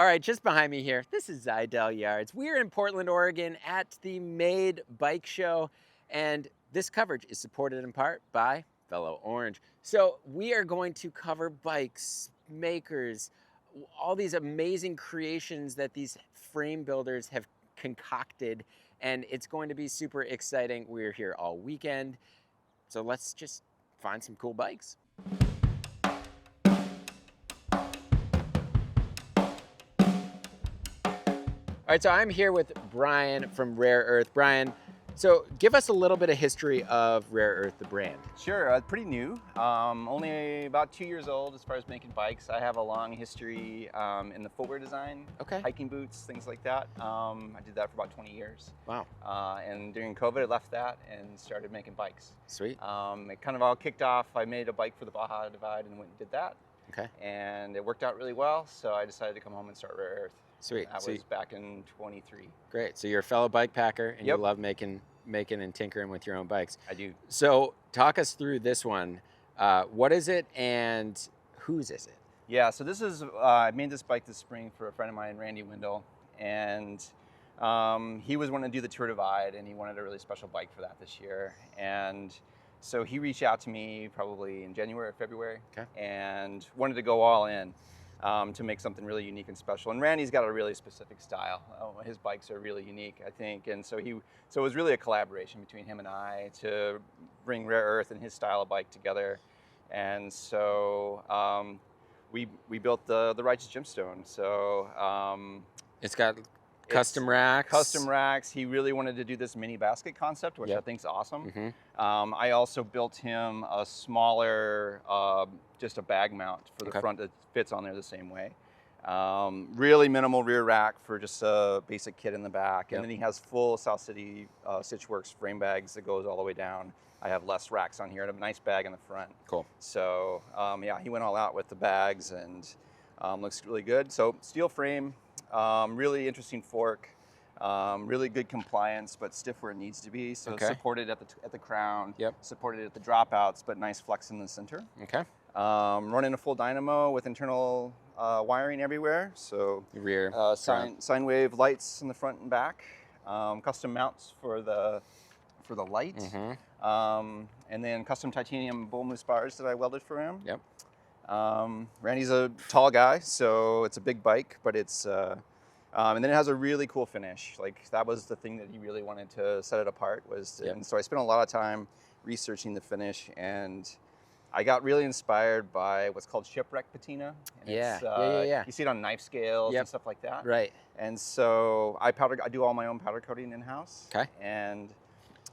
All right, just behind me here, this is Zidell Yards. We're in Portland, Oregon at the Made Bike Show, and this coverage is supported in part by Fellow Orange. So we are going to cover bikes, makers, all these amazing creations that these frame builders have concocted, and it's going to be super exciting. We're here all weekend, so let's just find some cool bikes. All right, so I'm here with Brian from Rare Earth. Brian, so give us a little bit of history of Rare Earth, the brand. Sure, pretty new. Only about 2 years old as far as making bikes. I have a long history in the footwear design, Okay. hiking boots, things like that. I did that for about 20 years. Wow. And during COVID, I left that and started making bikes. Sweet. It kind of all kicked off. I made a bike for the Baja Divide and went and did that. Okay. And it worked out really well, so I decided to come home and start Rare Earth. Sweet. That was back in 23. Great. So you're a fellow bike packer and you Yep. love making and tinkering with your own bikes. I do. So talk us through this one. What is it and whose is it? Yeah, so this is, I made this bike this spring for a friend of mine, Randy Wendell, and he was wanting to do the Tour Divide and he wanted a really special bike for that this year. And so he reached out to me probably in January or February, Okay. and wanted to go all in to make something really unique and special. And Randy's got a really specific style. His bikes are really unique, I think. And so it was really a collaboration between him and I to bring Rare Earth and his style of bike together. And so we built the Righteous Gemstone. So It's got custom racks. Custom racks. He really wanted to do this mini basket concept, which I think is awesome. Mm-hmm. I also built him a smaller, just a bag mount for the front that fits on there the same way. Really minimal rear rack for just a basic kit in the back. And then he has full South City Stitchworks frame bags that goes all the way down. I have less racks on here and a nice bag in the front. Cool. So yeah, he went all out with the bags and looks really good. So steel frame, really interesting fork, really good compliance, but stiff where it needs to be. So supported at the crown, supported at the dropouts, but nice flex in the center. Okay. Running a full dynamo with internal wiring everywhere. So Rear. sine wave lights in the front and back. Custom mounts for the light. Mm-hmm. And then custom titanium bull moose bars that I welded for him. Yep. Randy's a tall guy, so it's a big bike, but it's, and then it has a really cool finish. Like that was the thing that he really wanted to set it apart and so I spent a lot of time researching the finish, and I got really inspired by what's called shipwreck patina. And Yeah. You see it on knife scales and stuff like that. Right. And so I do all my own powder coating in-house. Okay. And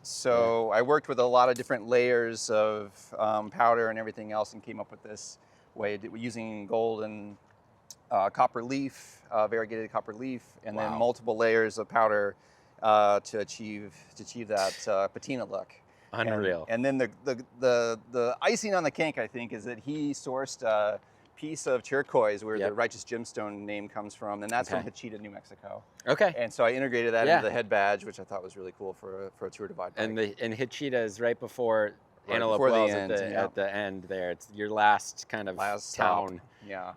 so I worked with a lot of different layers of powder and everything else and came up with this way using gold and copper leaf, variegated copper leaf, and then multiple layers of powder to achieve that patina look. Unreal. And then the icing on the cake, I think, is that he sourced a piece of turquoise where the Righteous Gemstone name comes from, and that's from Hachita, New Mexico. Okay. And so I integrated that into the head badge, which I thought was really cool for a Tour Divide bike. And Hachita is right before Antelope Wells at the end there. It's your last kind of town. Stop. Yeah.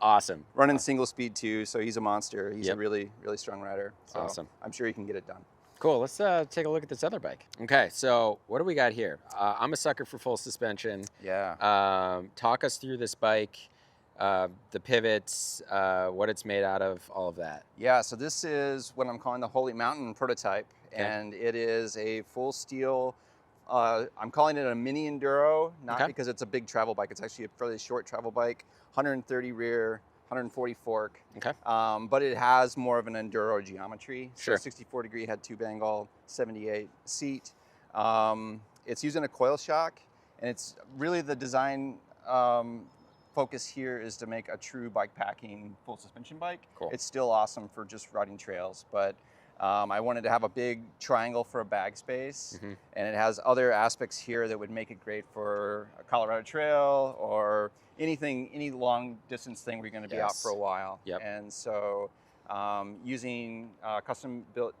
Awesome. Running single speed too, so he's a monster. He's a really, really strong rider. So awesome. I'm sure he can get it done. Cool. Let's take a look at this other bike. Okay, so what do we got here? I'm a sucker for full suspension. Yeah. Talk us through this bike, the pivots, what it's made out of, all of that. Yeah, so this is what I'm calling the Holy Mountain prototype, and it is a full steel, I'm calling it a mini enduro, not because it's a big travel bike. It's actually a fairly short travel bike, 130 rear, 140 fork. Okay. But it has more of an enduro geometry. Sure. So 64-degree head tube angle, 78 seat. It's using a coil shock, and it's really the design focus here is to make a true bike packing full suspension bike. Cool. It's still awesome for just riding trails, but I wanted to have a big triangle for a bag space, and it has other aspects here that would make it great for a Colorado Trail or any long distance thing where you're going to be out for a while. And so using custom built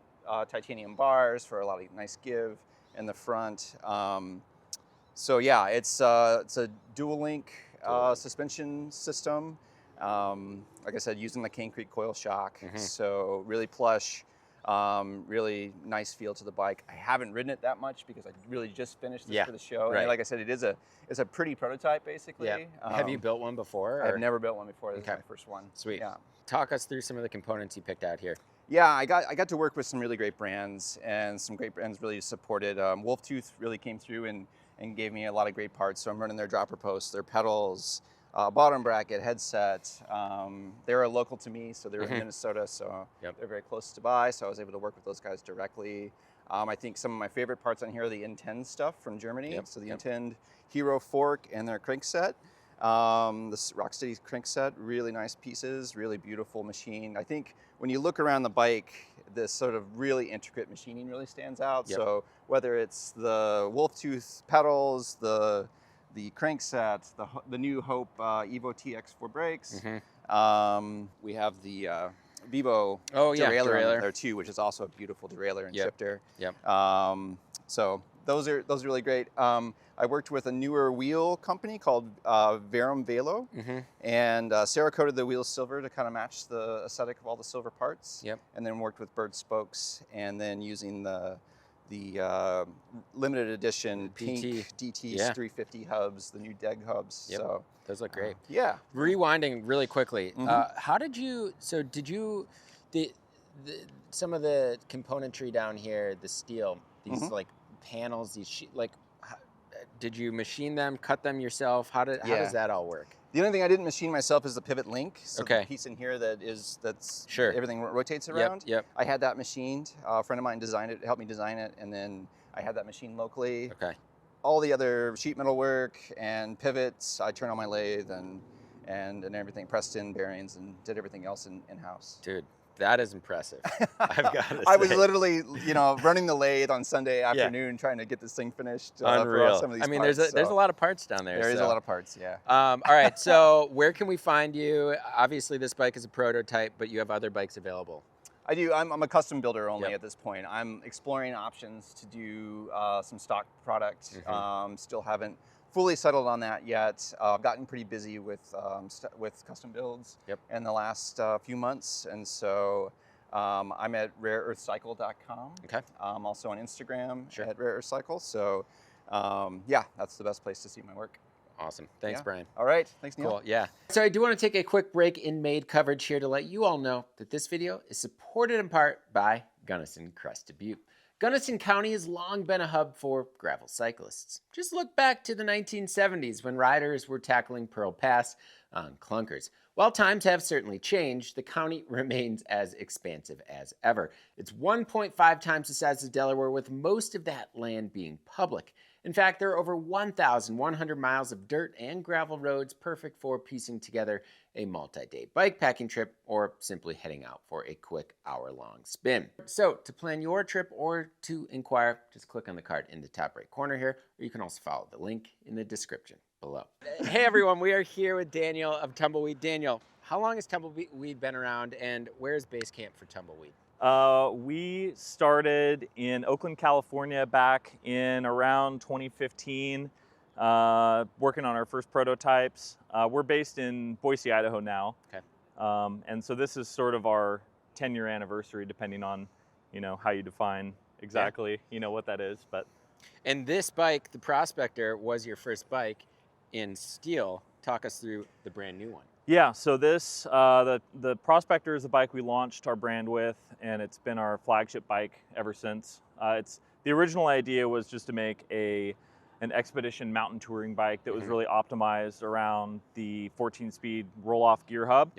titanium bars for a lot of nice give in the front. So yeah, it's a dual link suspension system. Like I said, using the Cane Creek coil shock. Mm-hmm. So really plush, really nice feel to the bike. I haven't ridden it that much because I really just finished this for the show. Right. And like I said, it's a pretty prototype basically. Yeah. Have you built one before? I've never built one before. This Okay. is my first one. Sweet. Yeah. Talk us through some of the components you picked out here. Yeah, I got to work with some really great brands, and some great brands really supported. Wolftooth really came through and gave me a lot of great parts. So I'm running their dropper posts, their pedals, bottom bracket, headset. They're local to me, so they're in Minnesota, so they're very close to buy. So I was able to work with those guys directly. I think some of my favorite parts on here are the Intend stuff from Germany. So the Intend Hero fork and their crankset. This Rocksteady crankset, really nice pieces, really beautiful machine. I think when you look around the bike, this sort of really intricate machining really stands out. So whether it's the Wolftooth pedals, the crankset, the new Hope Evo TX4 brakes, we have the Vivo derailleur there too, which is also a beautiful derailleur and shifter. So those are really great. I worked with a newer wheel company called Verum Velo, and Sarah coated the wheels silver to kind of match the aesthetic of all the silver parts. And then worked with Bird spokes, and then using the limited edition pink DT 350 hubs, the new DEG hubs. So those look great. Rewinding really quickly, how did you? So did you some of the componentry down here, the steel, these like panels, these did you machine them, cut them yourself? How does that all work? The only thing I didn't machine myself is the pivot link. So the piece in here that's everything rotates around. I had that machined. A friend of mine designed it, helped me design it, and then I had that machined locally. All the other sheet metal work and pivots, I turned on my lathe and everything, pressed in bearings, and did everything else in-house. Dude, that is impressive. I've got to say. I was literally, running the lathe on Sunday afternoon trying to get this thing finished. Unreal. For some of these I mean, parts, there's a lot of parts down there. There is a lot of parts, yeah. All right, so where can we find you? Obviously, this bike is a prototype, but you have other bikes available. I do. I'm a custom builder only at this point. I'm exploring options to do some stock product. Still haven't fully settled on that yet. I've gotten pretty busy with custom builds in the last few months, and so I'm at rareearthcycle.com. I'm also on Instagram at rareearthcycle. So that's the best place to see my work. Awesome. Thanks, Brian. All right. Thanks, Neil. Cool. Yeah. So I do want to take a quick break in Made coverage here to let you all know that this video is supported in part by Gunnison Crested Butte. Gunnison County has long been a hub for gravel cyclists. Just look back to the 1970s when riders were tackling Pearl Pass on clunkers. While times have certainly changed, the county remains as expansive as ever. It's 1.5 times the size of Delaware, with most of that land being public. In fact, there are over 1,100 miles of dirt and gravel roads, perfect for piecing together a multi-day bike packing trip or simply heading out for a quick hour-long spin. So to plan your trip or to inquire, just click on the card in the top right corner here, or you can also follow the link in the description below. Hey everyone, we are here with Daniel of Tumbleweed. Daniel, how long has Tumbleweed been around, and where's base camp for Tumbleweed? We started in Oakland, California back in around 2015, working on our first prototypes. We're based in Boise, Idaho now. And so this is sort of our 10-year anniversary, depending on, how you define exactly, what that is. And this bike, the Prospector, was your first bike in steel. Talk us through the brand new one. Yeah, so this, the Prospector is the bike we launched our brand with, and it's been our flagship bike ever since. The original idea was just to make an expedition mountain touring bike that was really optimized around the 14-speed roll-off gear hub.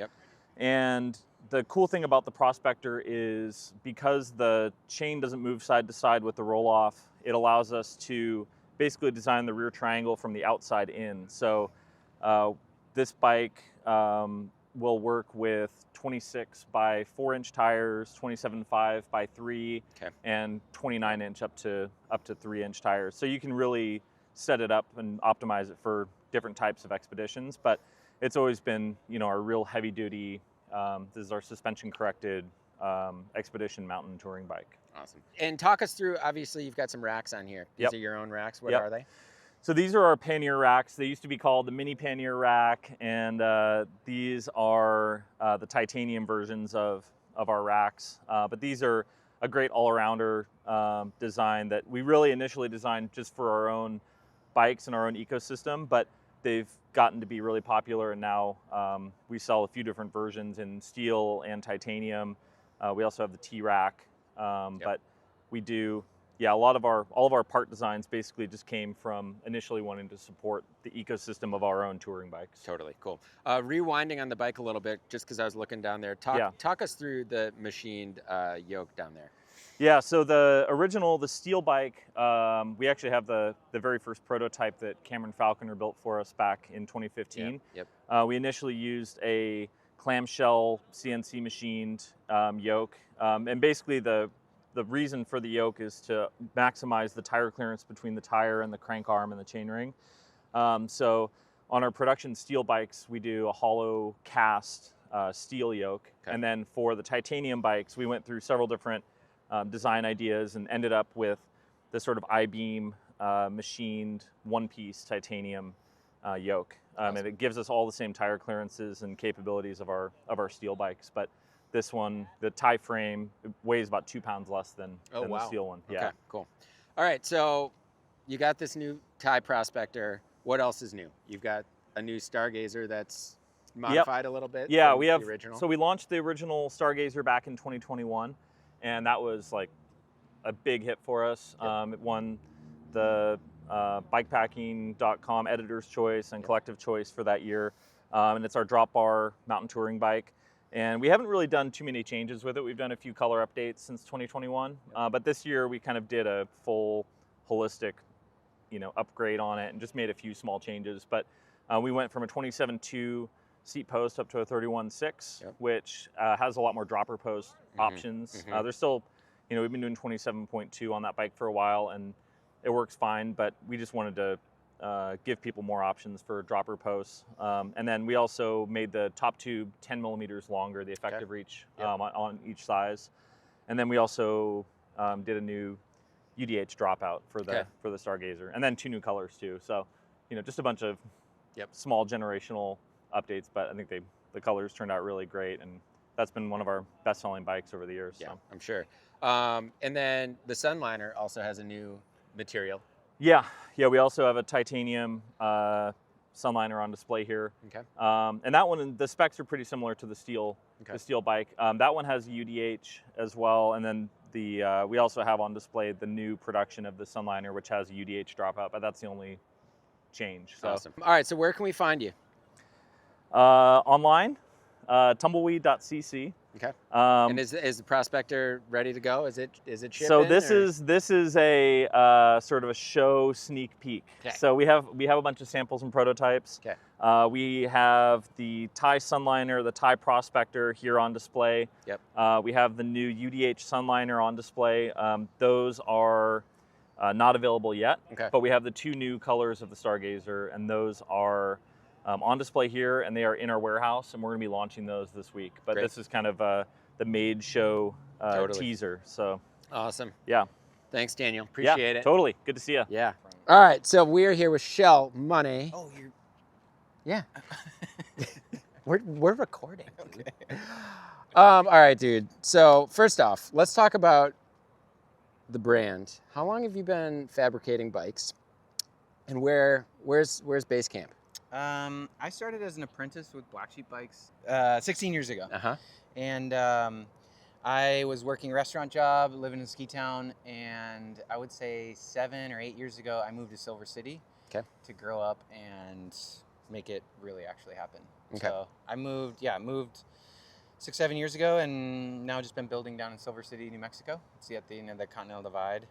And the cool thing about the Prospector is because the chain doesn't move side to side with the roll-off, it allows us to basically design the rear triangle from the outside in. So this bike will work with 26 by 4-inch tires, 27.5 by 3, and 29-inch up to 3-inch tires. So you can really set it up and optimize it for different types of expeditions. But it's always been, our real heavy-duty. This is our suspension-corrected expedition mountain touring bike. Awesome. And talk us through. Obviously, you've got some racks on here. These are your own racks. What are they? So these are our pannier racks. They used to be called the mini pannier rack, and these are the titanium versions of our racks. But these are a great all-arounder design that we really initially designed just for our own bikes and our own ecosystem, but they've gotten to be really popular, and now we sell a few different versions in steel and titanium. We also have the T-rack, but we do, all of our part designs basically just came from initially wanting to support the ecosystem of our own touring bikes. Totally, cool. Rewinding on the bike a little bit, just because I was looking down there, talk us through the machined yoke down there. Yeah, so the steel bike, we actually have the very first prototype that Cameron Falconer built for us back in 2015. We initially used a clamshell CNC machined yoke, and basically the reason for the yoke is to maximize the tire clearance between the tire and the crank arm and the chainring. So on our production steel bikes, we do a hollow cast steel yoke, and then for the titanium bikes, we went through several different design ideas and ended up with this sort of I-beam machined one-piece titanium yoke. And it gives us all the same tire clearances and capabilities of our steel bikes. But this one, the tie frame, weighs about 2 pounds less than the steel one. Yeah. Okay, cool. All right, so you got this new tie Prospector. What else is new? You've got a new Stargazer that's modified a little bit. Yeah, we have. The original. So we launched the original Stargazer back in 2021, and that was like a big hit for us. It won the BIKEPACKING.com Editor's Choice and Collective Choice for that year, and it's our drop bar mountain touring bike. And we haven't really done too many changes with it. We've done a few color updates since 2021, but this year we kind of did a full holistic, upgrade on it and just made a few small changes. But we went from a 27.2 seat post up to a 31.6, which has a lot more dropper post options. There's still, we've been doing 27.2 on that bike for a while, and it works fine, but we just wanted to give people more options for dropper posts. And then we also made the top tube 10 millimeters longer, the effective reach on each size. And then we also did a new UDH dropout for the Stargazer, and then 2 new colors too. So, just a bunch of small generational updates, but I think the colors turned out really great, and that's been one of our best-selling bikes over the years. Yeah, so. I'm sure. And then the Sunliner also has a new material. Yeah, we also have a titanium Sunliner on display here. Okay. And that one, the specs are pretty similar to the steel bike. That one has UDH as well, and then we also have on display the new production of the Sunliner, which has a UDH dropout, but that's the only change. So. Awesome. All right, so where can we find you? Online, tumbleweed.cc. Okay. And is the Prospector ready to go? Is it shipping? So this is a sort of a show sneak peek. Okay. So we have a bunch of samples and prototypes. Okay. We have the Tie Sunliner, the Tie Prospector here on display. Yep. We have the new UDH Sunliner on display. Those are not available yet. Okay. But we have the 2 new colors of the Stargazer, and those are on display here, and they are in our warehouse, and we're going to be launching those this week. But this is kind of the Made show teaser. So awesome. Yeah. Thanks, Daniel. Appreciate it. Totally. Good to see you. Yeah. All right, so we're here with Shell Monē. Oh, you're... Yeah. we're recording. Okay. All right, dude. So first off, let's talk about the brand. How long have you been fabricating bikes, and where's base camp? I started as an apprentice with Black Sheep Bikes 16 years ago. And I was working a restaurant job, living in Ski Town, and I would say 7 or 8 years ago, I moved to Silver City to grow up and make it really actually happen. Okay. So I moved 6-7 years ago, and now just been building down in Silver City, New Mexico. See, at the end of the Continental Divide.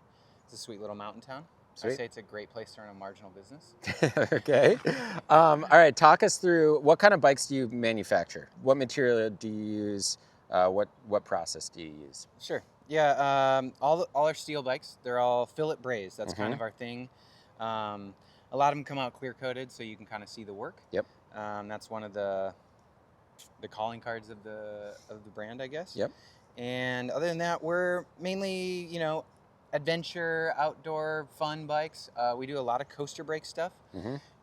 It's a sweet little mountain town. Sweet. I say it's a great place to run a marginal business. Okay. All right, talk us through what kind of bikes do you manufacture? What material do you use? What process do you use? Sure. Yeah. All our steel bikes, they're all fillet brazed. That's kind of our thing. A lot of them come out clear coated, so you can kind of see the work. Yep. That's one of the calling cards of the brand, I guess. Yep. And other than that, we're mainly, adventure, outdoor, fun bikes. We do a lot of coaster brake stuff,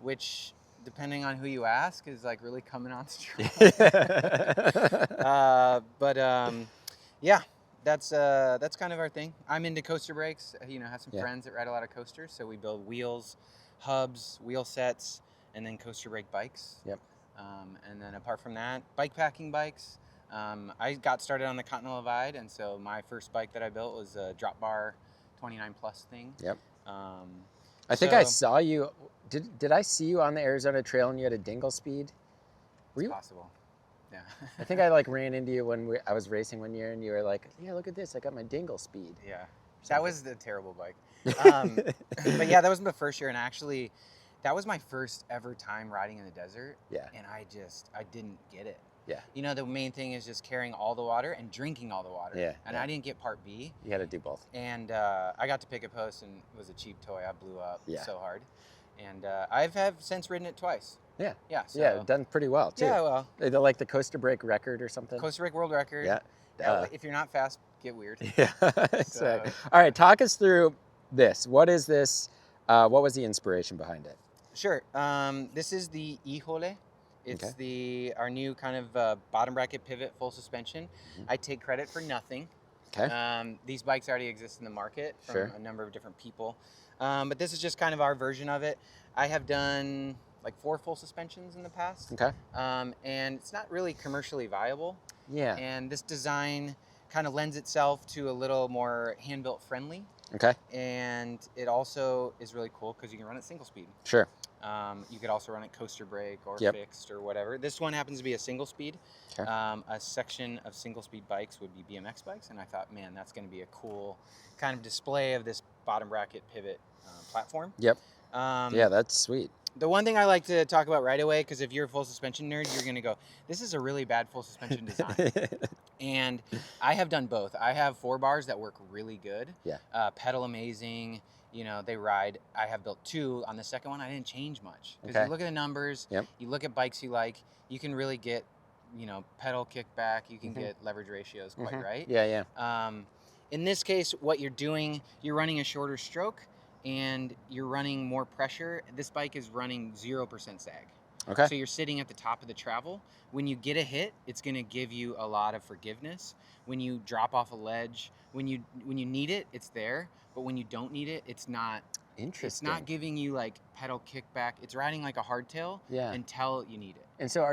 which, depending on who you ask, is like really coming on strong. Yeah, that's kind of our thing. I'm into coaster brakes. You know, have some friends that ride a lot of coasters, so we build wheels, hubs, wheel sets, and then coaster brake bikes. Yep. And then apart from that, bike packing bikes. I got started on the Continental Divide, and so my first bike that I built was a drop bar 29 plus thing. Yep. I think I saw you. Did I see you on the Arizona Trail and you had a dingle speed? Were you? Possible. Yeah. I think I like ran into you when I was racing one year, and you were like, "Yeah, look at this! I got my dingle speed." Yeah. That was the terrible bike. But yeah, that was the first year, and actually, that was my first ever time riding in the desert. Yeah. And I didn't get it. Yeah. You know, the main thing is just carrying all the water and drinking all the water. Yeah. And I didn't get part B. You had to do both. And I got to pick a post, and it was a cheap toy. I blew up so hard. And I've since ridden it twice. Yeah. Yeah. So, yeah, done pretty well too. Yeah, well. They're like the coaster brake record or something. Coaster brake world record. Yeah. If you're not fast, get weird. Yeah, exactly. All right, talk us through this. What is this? What was the inspiration behind it? Sure. This is the Híjole. It's our new kind of bottom bracket pivot full suspension. I take credit for nothing. Okay. These bikes already exist in the market from a number of different people. But this is just kind of our version of it. I have done like 4 full suspensions in the past. Okay. And it's not really commercially viable. Yeah. And this design kind of lends itself to a little more hand-built friendly. Okay. And it also is really cool because you can run it single speed. Sure. You could also run it coaster brake or fixed or whatever. This one happens to be a single speed. Okay. A section of single speed bikes would be BMX bikes. And I thought, man, that's going to be a cool kind of display of this bottom bracket pivot platform. Yep. Yeah, that's sweet. The one thing I like to talk about right away, because if you're a full suspension nerd, you're going to go, this is a really bad full suspension design. And I have done both. I have 4 bars that work really good. Yeah. Pedal amazing. You know, they ride. I have built 2. On the second one, I didn't change much. Because you look at the numbers, you look at bikes you like, you can really get, you know, pedal kickback, you can get leverage ratios quite right. Yeah, yeah. In this case, what you're doing, you're running a shorter stroke and you're running more pressure. This bike is running 0% sag. Okay. So you're sitting at the top of the travel. When you get a hit, it's going to give you a lot of forgiveness. When you drop off a ledge, when you need it, it's there. But when you don't need it, it's not. Interesting. It's not giving you like pedal kickback. It's riding like a hardtail until you need it. And so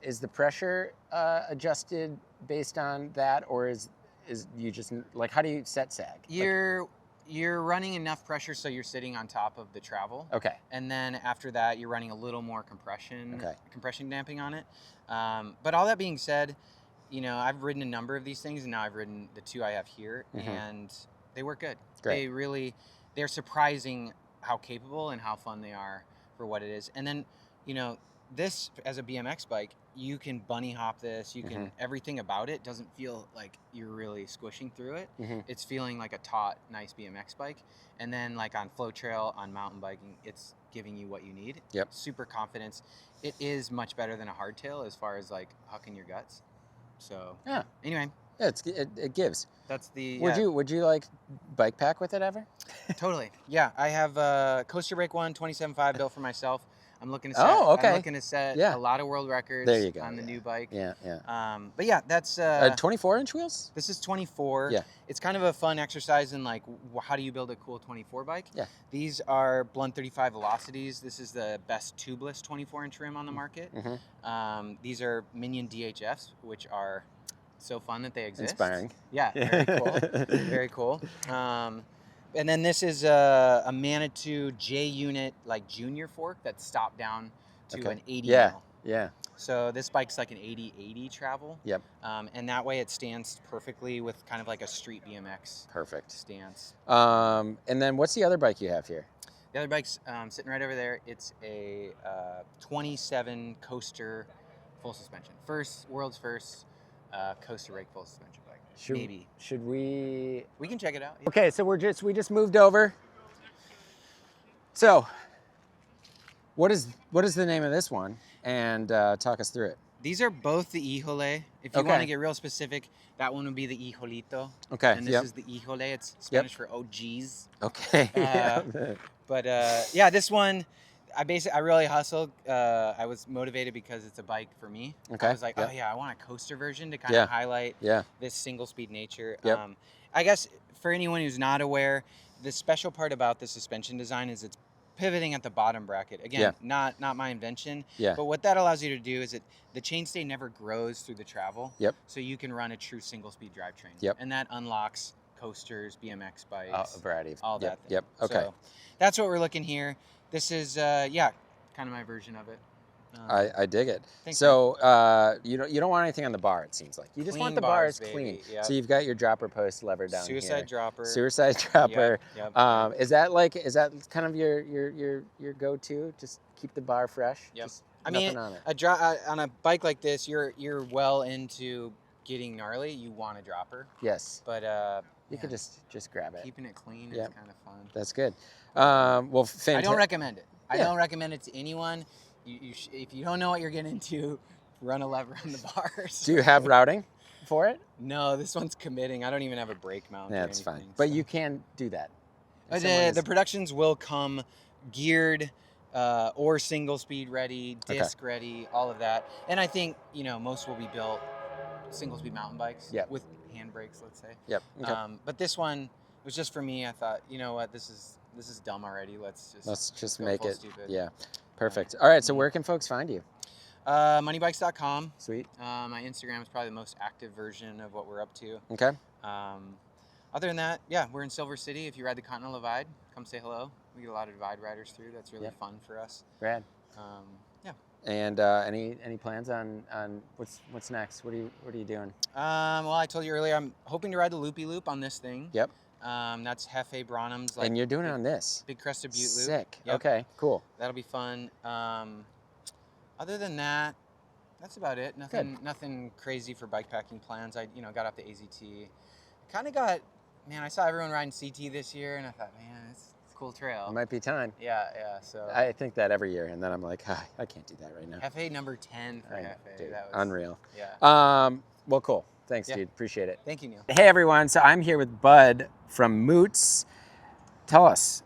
is the pressure adjusted based on that, or is you just like, how do you set sag? You're running enough pressure so you're sitting on top of the travel. Okay. And then after that, you're running a little more compression damping on it. But all that being said, you know, I've ridden a number of these things, and now I've ridden the 2 I have here, and they work good. Great. They're surprising how capable and how fun they are for what it is. And then, you know, this as a BMX bike, you can bunny hop this. You can everything about it doesn't feel like you're really squishing through it. It's feeling like a taut, nice BMX bike. And then like on flow trail, on mountain biking, it's giving you what you need. Yep. Super confidence. It is much better than a hardtail as far as like hucking your guts. So anyway. Yeah, it gives. That's the. Would you like bike pack with it ever? Totally. Yeah, I have a coaster brake 27.5 built for myself. I'm looking to set. I'm looking to set a lot of world records on the new bike. Yeah, yeah. But yeah, that's 24-inch wheels. This is 24. Yeah. It's kind of a fun exercise in like how do you build a cool 24 bike? Yeah. These are Blunt 35 Velocities. This is the best tubeless 24-inch rim on the market. These are Minion DHFs, which are so fun that they exist. Inspiring. Yeah, very cool. Very cool. And then this is a Manitou J unit like junior fork that's stopped down to an 80 mil. Yeah. So this bike's like an 80-80 travel. Yep. And that way it stands perfectly with kind of like a street BMX Perfect stance. And then what's the other bike you have here? The other bike's sitting right over there. It's a 27 coaster full suspension. World's first coaster brake full suspension bike. Should we? We can check it out. Okay, so we just moved over. So, what is the name of this one? And talk us through it. These are both the hijole. If you want to get real specific, that one would be the hijolito. Okay. And this is the hijole. It's Spanish for OGs. Okay. But yeah, this one, I really hustled. I was motivated because it's a bike for me. Okay. I was like, oh yeah, I want a coaster version to kind of highlight this single speed nature. I guess for anyone who's not aware, the special part about the suspension design is it's pivoting at the bottom bracket. Again, not my invention. But what that allows you to do is the chainstay never grows through the travel. So you can run a true single speed drivetrain. And that unlocks coasters, BMX bikes, a variety of all that. Okay. So that's what we're looking here. This is kind of my version of it. I dig it. Thanks, so you don't want anything on the bar. It seems like you just want the bars clean. So you've got your dropper post lever down here. Suicide dropper. Suicide dropper. Is that kind of your go-to? Just keep the bar fresh. Just I mean, on it. On a bike like this, you're well into getting gnarly. You want a dropper. Yes. But you could just grab it. Keeping it clean is kind of fun. That's good. Well, fantastic. I don't recommend it. I don't recommend it to anyone. If you don't know what you're getting into, run a lever on the bars. Do you have routing for it? No, this one's committing. I don't even have a brake mount. That's fine. But you can do that. The productions will come geared or single speed ready, disc ready, all of that. And I think, most will be built single speed mountain bikes with hand brakes, let's say. But this one was just for me. I thought, you know what, this is dumb already. Let's just make it stupid. Yeah. Perfect. All right, so where can folks find you? MonēBikes.com. Sweet. My Instagram is probably the most active version of what we're up to. Okay. Other than that, we're in Silver City. If you ride the Continental Divide, come say hello. We get a lot of Divide riders through. That's really fun for us. Rad. And any plans on what's next? What are you doing? Well, I told you earlier, I'm hoping to ride the Loopy Loop on this thing. Yep. That's Hefe Branham's. And you're doing it on this? Big Crested Butte Loop. Sick. Yep. Okay, cool. That'll be fun. Other than that, that's about it. Nothing crazy for bike packing plans. I got off the AZT. Kind of I saw everyone riding CT this year, and I thought, man, it's a cool trail. It might be time. Yeah. So I think that every year, and then I'm like, I can't do that right now. Hefe number 10 for Hefe. Dude, that was unreal. Yeah. Well, cool. Thanks, dude. Appreciate it. Thank you, Neil. Hey, everyone. So I'm here with Bud from Moots. Tell us,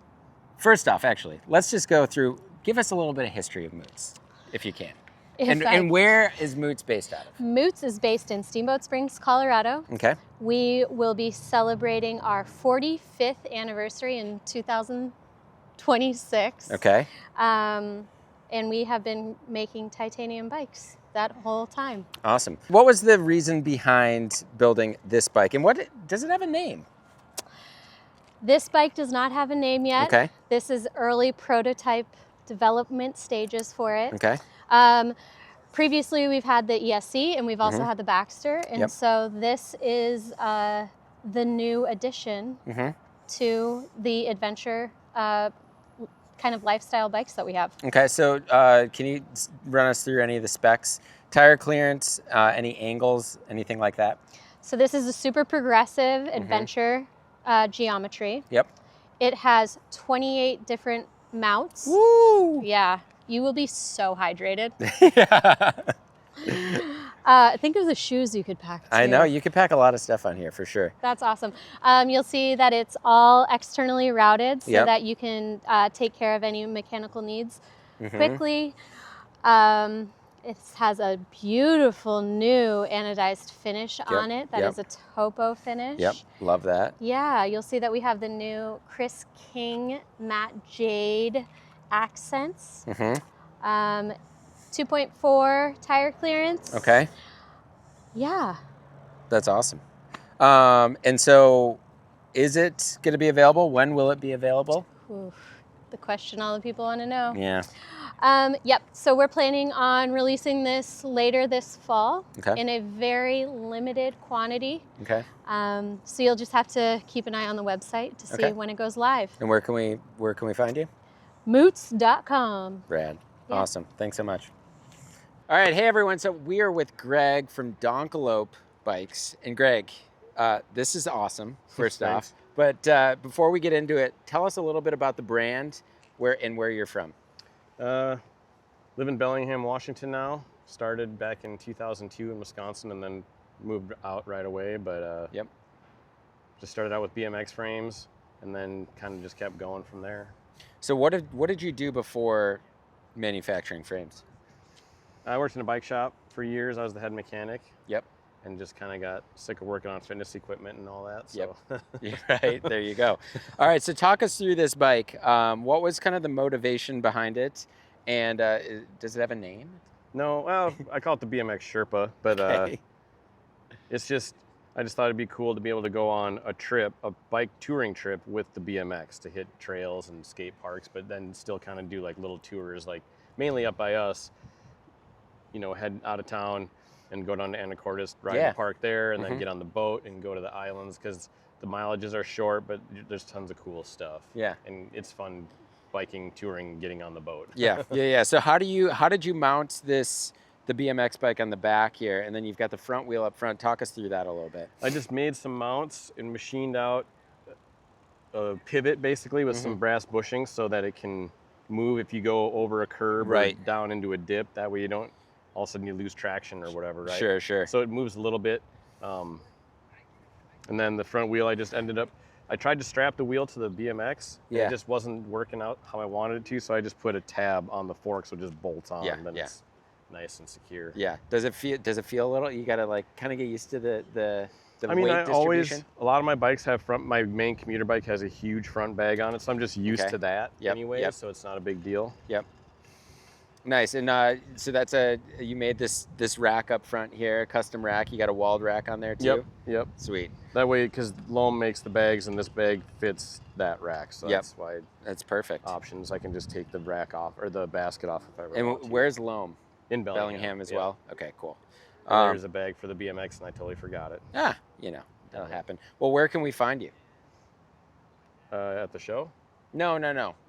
first off, actually, let's just go through, give us a little bit of history of Moots, if you can. And where is Moots based out of? Moots is based in Steamboat Springs, Colorado. Okay. We will be celebrating our 45th anniversary in 2026. Okay. And we have been making titanium bikes that whole time. Awesome. What was the reason behind building this bike, and does it have a name? This bike does not have a name yet. Okay. This is early prototype development stages for it. Okay. Previously, we've had the ESC and we've also had the Baxter. And so this is the new addition to the adventure kind of lifestyle bikes that we have. Okay, so can you run us through any of the specs? Tire clearance, any angles, anything like that? So this is a super progressive adventure geometry. Yep. It has 28 different mounts. Woo! Yeah, you will be so hydrated. Yeah. Think of the shoes you could pack too. I know, you could pack a lot of stuff on here for sure. That's awesome. You'll see that it's all externally routed so that you can take care of any mechanical needs quickly. It has a beautiful new anodized finish on it. That is a topo finish. Yep, love that. Yeah, you'll see that we have the new Chris King matte jade accents. 2.4 tire clearance. Okay. Yeah. That's awesome. And so is it going to be available? When will it be available? Oof, the question all the people want to know. Yeah. Yep. So we're planning on releasing this later this fall in a very limited quantity. Okay. So you'll just have to keep an eye on the website to see when it goes live. And where can we find you? Moots.com. Rad. Yeah. Awesome. Thanks so much. All right. Hey, everyone. So we are with Greg from Donkelope Bikes. And Greg, this is awesome, first off. But before we get into it, tell us a little bit about the brand, where you're from. Live in Bellingham, Washington now. Started back in 2002 in Wisconsin and then moved out right away. But Yep. just started out with BMX frames and then kind of just kept going from there. So what did you do before manufacturing frames? I worked in a bike shop for years. I was the head mechanic. Yep. And just kind of got sick of working on fitness equipment and all that. So. Yep. Right, there you go. All right, so talk us through this bike. What was kind of the motivation behind it? And does it have a name? No, well, I call it the BMX Sherpa, but Okay. it's just, I just thought it'd be cool to be able to go on a trip, a bike touring trip with the BMX to hit trails and skate parks, but then still kind of do like little tours, like mainly up by us, you know, head out of town and go down to Anacortes, ride Yeah. the park there, and then get on the boat and go to the islands because the mileages are short, but there's tons of cool stuff. Yeah. And it's fun biking, touring, getting on the boat. Yeah. So how did you mount the BMX bike on the back here, and then you've got the front wheel up front? Talk us through that a little bit. I just made some mounts and machined out a pivot basically with some brass bushings so that it can move if you go over a curb or down into a dip. That way you don't all of a sudden you lose traction or whatever, right? Sure. So it moves a little bit. And then the front wheel, I tried to strap the wheel to the BMX. Yeah. It just wasn't working out how I wanted it to, so I just put a tab on the fork so it just bolts on. Then it's nice and secure. Yeah. Does it feel a little? You gotta like kind of get used to the I mean, weight I distribution? a lot of my bikes have my main commuter bike has a huge front bag on it, so I'm just used to that anyway, so it's not a big deal. Yep. Nice. And so that's you made this rack up front here, a custom rack. You got a walled rack on there too? Yep. Sweet. That way, because Loam makes the bags and this bag fits that rack, so that's why that's perfect. options. I can just take the rack off or the basket off if I really want to. And where's Loam? In Bellingham. Bellingham as well? Okay, cool. And there's a bag for the BMX and I totally forgot it. That'll happen. Well, where can we find you? At the show? No.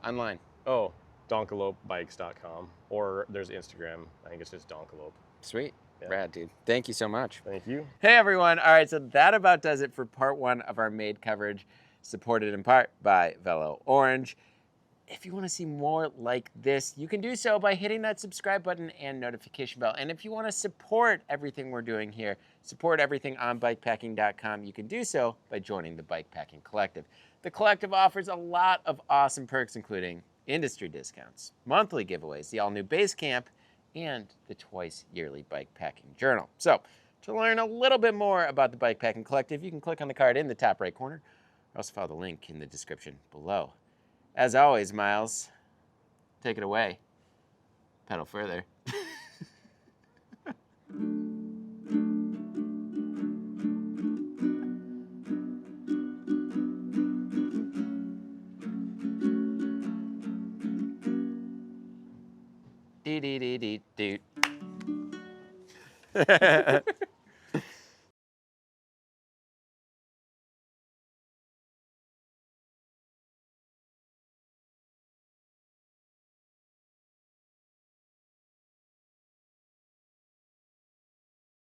Online. Oh, DonkelopeBikes.com, or there's Instagram. I think it's just Donkelope. Sweet. Yeah. Rad, dude. Thank you so much. Thank you. Hey, everyone. All right, so that about does it for part one of our Made coverage, supported in part by Velo Orange. If you want to see more like this, you can do so by hitting that subscribe button and notification bell. And if you want to support everything we're doing here, support everything on BIKEPACKING.com, you can do so by joining the Bikepacking Collective. The Collective offers a lot of awesome perks, including industry discounts, monthly giveaways, the all-new base camp, and the twice-yearly Bikepacking Journal. So, to learn a little bit more about the Bikepacking Collective, you can click on the card in the top right corner, or also follow the link in the description below. As always, Miles, take it away. Pedal further. Dee dee dee dee doot.